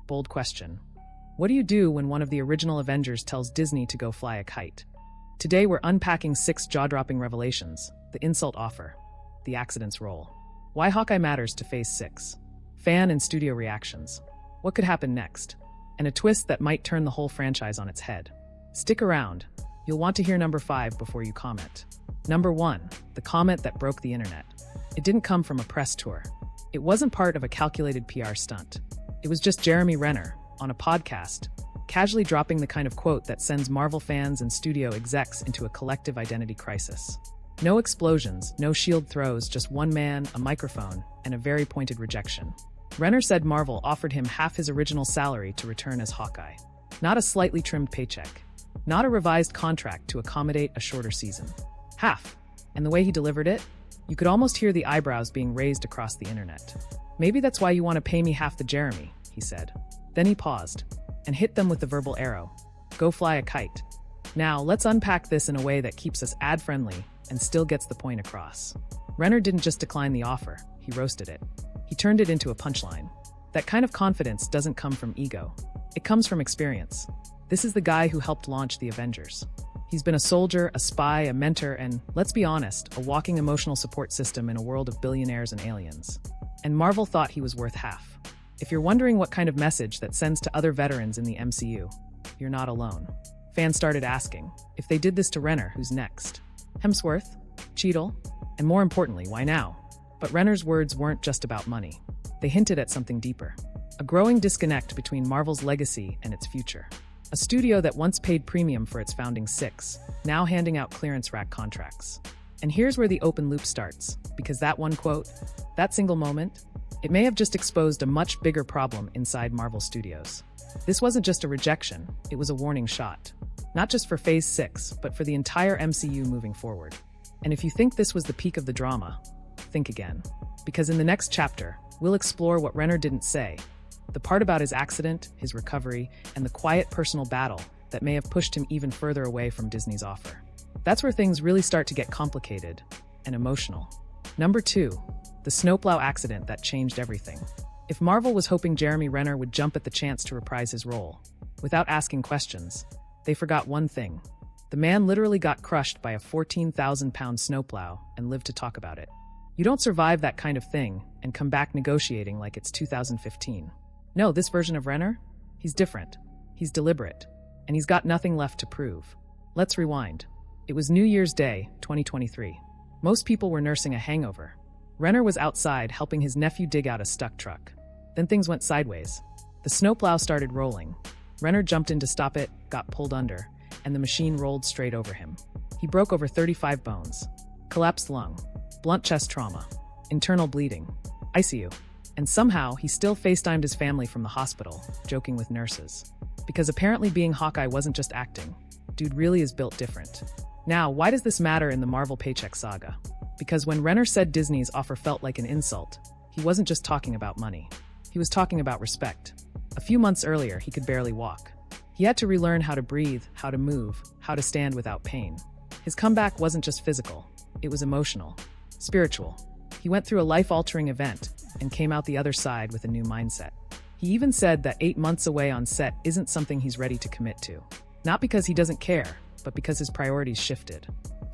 Bold question. What do you do when one of the original Avengers tells Disney to go fly a kite? Today we're unpacking 6 jaw-dropping revelations, the insult offer, the accident's role, why Hawkeye matters to Phase 6, fan and studio reactions, what could happen next, and a twist that might turn the whole franchise on its head. Stick around. You'll want to hear number 5 before you comment. Number 1, the comment that broke the internet. It didn't come from a press tour. It wasn't part of a calculated PR stunt. It was just Jeremy Renner, on a podcast, casually dropping the kind of quote that sends Marvel fans and studio execs into a collective identity crisis. No explosions, no shield throws, just one man, a microphone, and a very pointed rejection. Renner said Marvel offered him half his original salary to return as Hawkeye. Not a slightly trimmed paycheck. Not a revised contract to accommodate a shorter season. Half. And the way he delivered it? You could almost hear the eyebrows being raised across the internet. Maybe that's why you want to pay me half the Jeremy, he said. Then he paused and hit them with the verbal arrow. Go fly a kite. Now, let's unpack this in a way that keeps us ad-friendly and still gets the point across. Renner didn't just decline the offer, he roasted it. He turned it into a punchline. That kind of confidence doesn't come from ego. It comes from experience. This is the guy who helped launch the Avengers. He's been a soldier, a spy, a mentor, and, let's be honest, a walking emotional support system in a world of billionaires and aliens. And Marvel thought he was worth half. If you're wondering what kind of message that sends to other veterans in the MCU, you're not alone. Fans started asking, if they did this to Renner, who's next? Hemsworth? Cheadle? And more importantly, why now? But Renner's words weren't just about money. They hinted at something deeper. A growing disconnect between Marvel's legacy and its future. A studio that once paid premium for its founding 6, now handing out clearance rack contracts. And here's where the open loop starts, because that one quote, that single moment, it may have just exposed a much bigger problem inside Marvel Studios. This wasn't just a rejection, it was a warning shot. Not just for Phase 6, but for the entire MCU moving forward. And if you think this was the peak of the drama, think again. Because in the next chapter, we'll explore what Renner didn't say, the part about his accident, his recovery, and the quiet personal battle that may have pushed him even further away from Disney's offer. That's where things really start to get complicated and emotional. Number 2, the snowplow accident that changed everything. If Marvel was hoping Jeremy Renner would jump at the chance to reprise his role, without asking questions, they forgot one thing. The man literally got crushed by a 14,000-pound snowplow and lived to talk about it. You don't survive that kind of thing and come back negotiating like it's 2015. No, this version of Renner? He's different. He's deliberate. And he's got nothing left to prove. Let's rewind. It was New Year's Day, 2023. Most people were nursing a hangover. Renner was outside helping his nephew dig out a stuck truck. Then things went sideways. The snowplow started rolling. Renner jumped in to stop it, got pulled under, and the machine rolled straight over him. He broke over 35 bones. Collapsed lung. Blunt chest trauma. Internal bleeding. ICU. And somehow, he still FaceTimed his family from the hospital, joking with nurses. Because apparently being Hawkeye wasn't just acting. Dude really is built different. Now, why does this matter in the Marvel paycheck saga? Because when Renner said Disney's offer felt like an insult, he wasn't just talking about money. He was talking about respect. A few months earlier, he could barely walk. He had to relearn how to breathe, how to move, how to stand without pain. His comeback wasn't just physical. It was emotional, spiritual. He went through a life-altering event and came out the other side with a new mindset. He even said that 8 months away on set isn't something he's ready to commit to. Not because he doesn't care, but because his priorities shifted.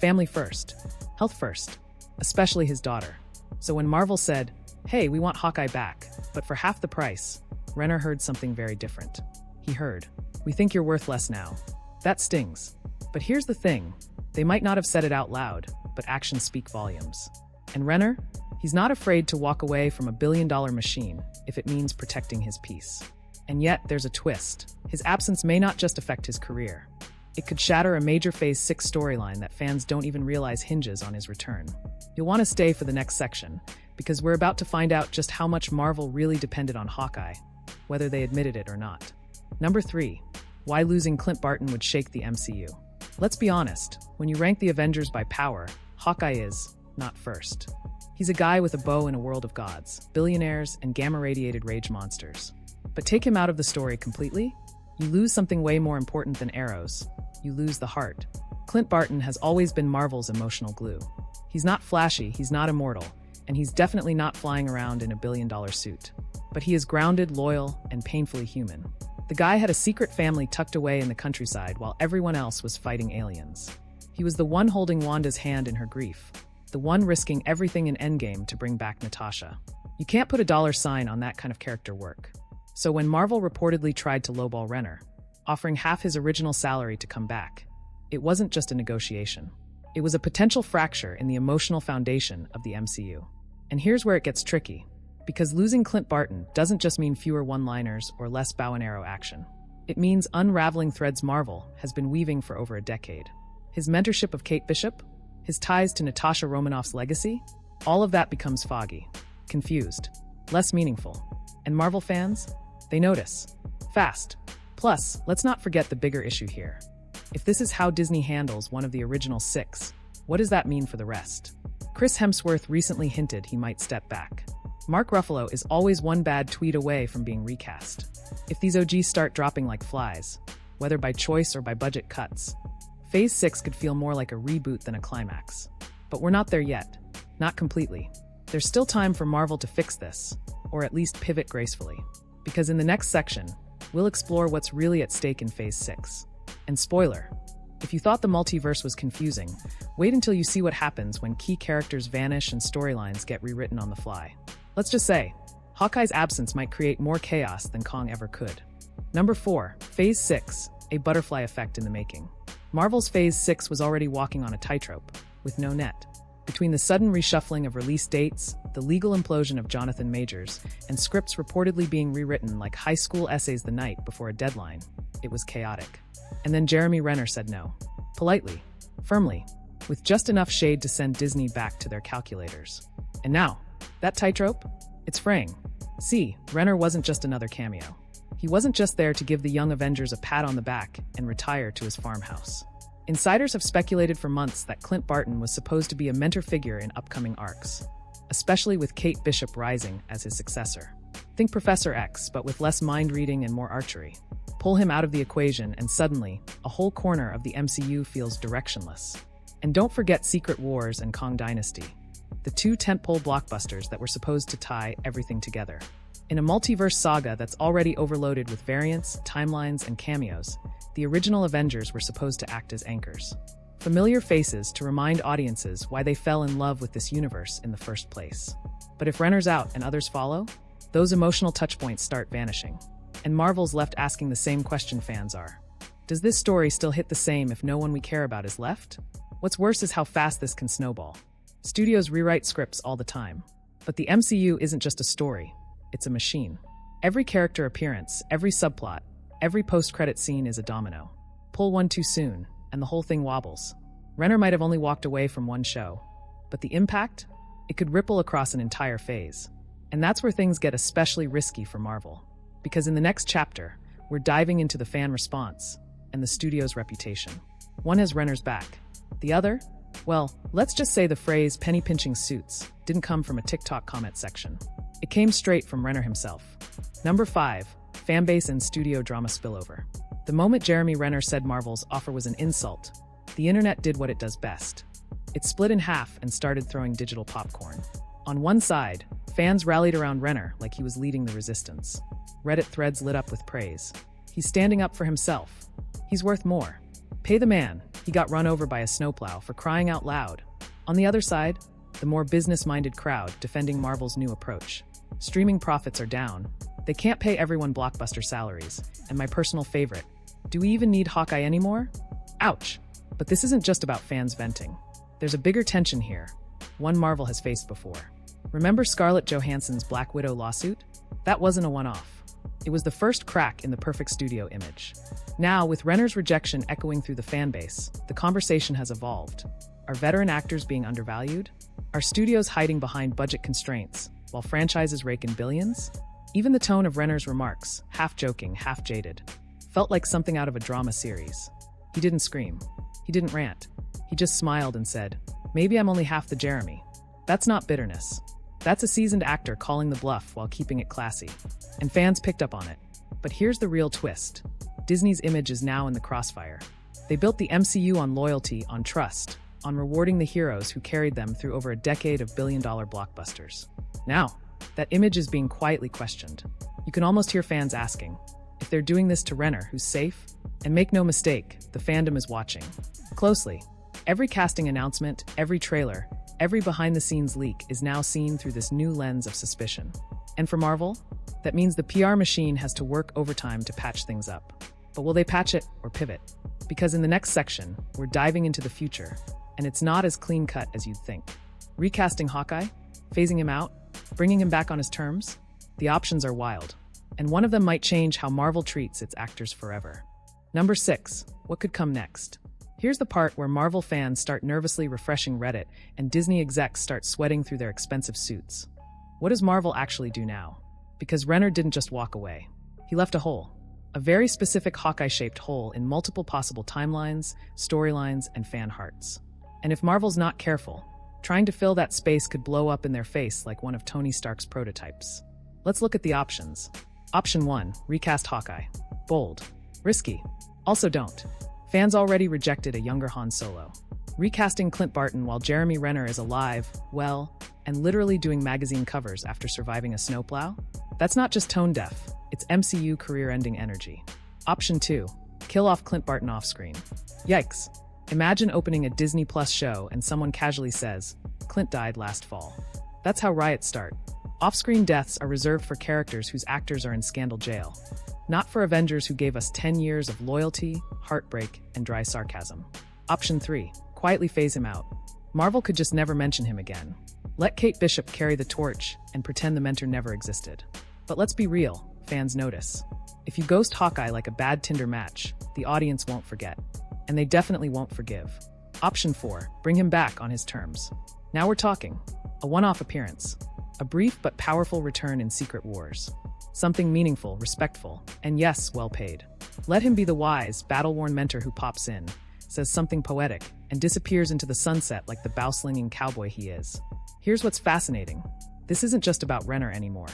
Family first, health first, especially his daughter. So when Marvel said, hey, we want Hawkeye back, but for half the price, Renner heard something very different. He heard, we think you're worth less now. That stings. But here's the thing, they might not have said it out loud, but actions speak volumes. And Renner, he's not afraid to walk away from a billion-dollar machine if it means protecting his peace. And yet, there's a twist. His absence may not just affect his career. It could shatter a major Phase 6 storyline that fans don't even realize hinges on his return. You'll want to stay for the next section, because we're about to find out just how much Marvel really depended on Hawkeye, whether they admitted it or not. Number 3, why losing Clint Barton would shake the MCU. Let's be honest, when you rank the Avengers by power, Hawkeye is not first. He's a guy with a bow in a world of gods, billionaires, and gamma-radiated rage monsters. But take him out of the story completely, you lose something way more important than arrows. You lose the heart. Clint Barton has always been Marvel's emotional glue. He's not flashy, he's not immortal, and he's definitely not flying around in a billion-dollar suit. but he is grounded, loyal, and painfully human. The guy had a secret family tucked away in the countryside while everyone else was fighting aliens. He was the one holding Wanda's hand in her grief, the one risking everything in Endgame to bring back Natasha. You can't put a dollar sign on that kind of character work. So when Marvel reportedly tried to lowball Renner, offering half his original salary to come back, it wasn't just a negotiation. It was a potential fracture in the emotional foundation of the MCU. And here's where it gets tricky, because losing Clint Barton doesn't just mean fewer one-liners or less bow and arrow action. It means unraveling threads Marvel has been weaving for over a decade. His mentorship of Kate Bishop, his ties to Natasha Romanoff's legacy, all of that becomes foggy, confused, less meaningful. And Marvel fans? They notice. Fast. Plus, let's not forget the bigger issue here. If this is how Disney handles one of the original six, what does that mean for the rest? Chris Hemsworth recently hinted he might step back. Mark Ruffalo is always one bad tweet away from being recast. If these OGs start dropping like flies, whether by choice or by budget cuts, Phase 6 could feel more like a reboot than a climax. But we're not there yet. Not completely. There's still time for Marvel to fix this, or at least pivot gracefully. Because in the next section, we'll explore what's really at stake in Phase 6. And spoiler, if you thought the multiverse was confusing, wait until you see what happens when key characters vanish and storylines get rewritten on the fly. Let's just say, Hawkeye's absence might create more chaos than Kong ever could. Number 4, Phase 6, a butterfly effect in the making. Marvel's Phase 6 was already walking on a tightrope, with no net. Between the sudden reshuffling of release dates, the legal implosion of Jonathan Majors, and scripts reportedly being rewritten like high school essays the night before a deadline, it was chaotic. And then Jeremy Renner said no. Politely, firmly, with just enough shade to send Disney back to their calculators. And now, that tightrope? It's fraying. See, Renner wasn't just another cameo. He wasn't just there to give the young Avengers a pat on the back and retire to his farmhouse. Insiders have speculated for months that Clint Barton was supposed to be a mentor figure in upcoming arcs, especially with Kate Bishop rising as his successor. Think Professor X, but with less mind-reading and more archery. Pull him out of the equation and suddenly, a whole corner of the MCU feels directionless. And don't forget Secret Wars and Kong Dynasty, the two tentpole blockbusters that were supposed to tie everything together. In a multiverse saga that's already overloaded with variants, timelines, and cameos, the original Avengers were supposed to act as anchors. Familiar faces to remind audiences why they fell in love with this universe in the first place. But if Renner's out and others follow, those emotional touchpoints start vanishing. And Marvel's left asking the same question fans are. Does this story still hit the same if no one we care about is left? What's worse is how fast this can snowball. Studios rewrite scripts all the time. But the MCU isn't just a story. It's a machine. Every character appearance, every subplot, every post-credit scene is a domino. Pull one too soon, and the whole thing wobbles. Renner might have only walked away from one show, but the impact? It could ripple across an entire phase. And that's where things get especially risky for Marvel. Because in the next chapter, we're diving into the fan response and the studio's reputation. One has Renner's back. The other? Well, let's just say the phrase penny-pinching suits didn't come from a TikTok comment section. It came straight from Renner himself. Number 5, fanbase and studio drama spillover. The moment Jeremy Renner said Marvel's offer was an insult, the internet did what it does best. It split in half and started throwing digital popcorn. On one side, fans rallied around Renner like he was leading the resistance. Reddit threads lit up with praise. He's standing up for himself. He's worth more. Pay the man. He got run over by a snowplow for crying out loud. On the other side, the more business-minded crowd defending Marvel's new approach. Streaming profits are down. They can't pay everyone blockbuster salaries. And my personal favorite, do we even need Hawkeye anymore? Ouch. But this isn't just about fans venting. There's a bigger tension here, one Marvel has faced before. Remember Scarlett Johansson's Black Widow lawsuit? That wasn't a one-off. It was the first crack in the perfect studio image. Now, with Renner's rejection echoing through the fanbase, the conversation has evolved. Are veteran actors being undervalued? Are studios hiding behind budget constraints, while franchises rake in billions? Even the tone of Renner's remarks, half joking, half jaded, felt like something out of a drama series. He didn't scream. He didn't rant. He just smiled and said, "Maybe I'm only half the Jeremy." That's not bitterness. That's a seasoned actor calling the bluff while keeping it classy. And fans picked up on it. But here's the real twist. Disney's image is now in the crossfire. They built the MCU on loyalty, on trust, on rewarding the heroes who carried them through over a decade of billion-dollar blockbusters. Now, That image is being quietly questioned. You can almost hear fans asking if they're doing this to Renner, who's safe. And make no mistake, the fandom is watching closely. Every casting announcement, every trailer, every behind-the-scenes leak is now seen through this new lens of suspicion. And for Marvel, that means the PR machine has to work overtime to patch things up. But will they patch it or pivot? Because in the next section, we're diving into the future, and it's not as clean-cut as you'd think. Recasting Hawkeye? Phasing him out? Bringing him back on his terms? The options are wild, and one of them might change how Marvel treats its actors forever. Number 6. What could come next? Here's the part where Marvel fans start nervously refreshing Reddit and Disney execs start sweating through their expensive suits. What does Marvel actually do now? Because Renner didn't just walk away. He left a hole. A very specific Hawkeye-shaped hole in multiple possible timelines, storylines, and fan hearts. And if Marvel's not careful, trying to fill that space could blow up in their face like one of Tony Stark's prototypes. Let's look at the options. Option 1. Recast Hawkeye. Bold. Risky. Also don't. Fans already rejected a younger Han Solo. Recasting Clint Barton while Jeremy Renner is alive, well, and literally doing magazine covers after surviving a snowplow? That's not just tone deaf, it's MCU career-ending energy. Option 2. Kill off Clint Barton off-screen. Yikes. Imagine opening a Disney Plus show and someone casually says, "Clint died last fall." That's how riots start. Off-screen deaths are reserved for characters whose actors are in scandal jail. Not for Avengers who gave us 10 years of loyalty, heartbreak, and dry sarcasm. Option 3. Quietly phase him out. Marvel could just never mention him again. Let Kate Bishop carry the torch and pretend the mentor never existed. But let's be real, fans notice. If you ghost Hawkeye like a bad Tinder match, the audience won't forget. And they definitely won't forgive. Option 4. Bring him back on his terms. Now we're talking. A one-off appearance. A brief but powerful return in Secret Wars. Something meaningful, respectful, and yes, well paid. Let him be the wise, battle-worn mentor who pops in, says something poetic, and disappears into the sunset like the bow-slinging cowboy he is. Here's what's fascinating. This isn't just about Renner anymore.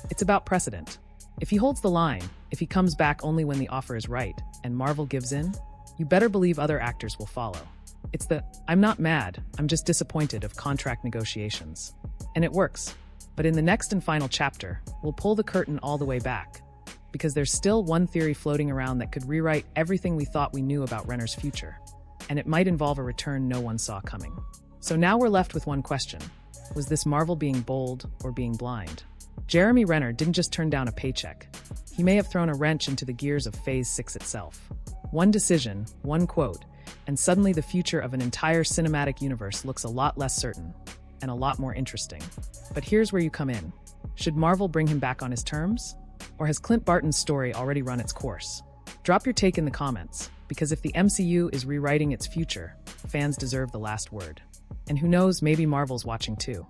It's about precedent. If he holds the line, if he comes back only when the offer is right, and Marvel gives in, you better believe other actors will follow. It's the, "I'm not mad, I'm just disappointed" of contract negotiations. And it works. But in the next and final chapter, we'll pull the curtain all the way back. Because there's still one theory floating around that could rewrite everything we thought we knew about Renner's future. And it might involve a return no one saw coming. So now we're left with one question. Was this Marvel being bold or being blind? Jeremy Renner didn't just turn down a paycheck. He may have thrown a wrench into the gears of Phase 6 itself. One decision, one quote, and suddenly the future of an entire cinematic universe looks a lot less certain. And a lot more interesting. But here's where you come in. Should Marvel bring him back on his terms? Or has Clint Barton's story already run its course? Drop your take in the comments, because if the MCU is rewriting its future, fans deserve the last word. And who knows, maybe Marvel's watching too.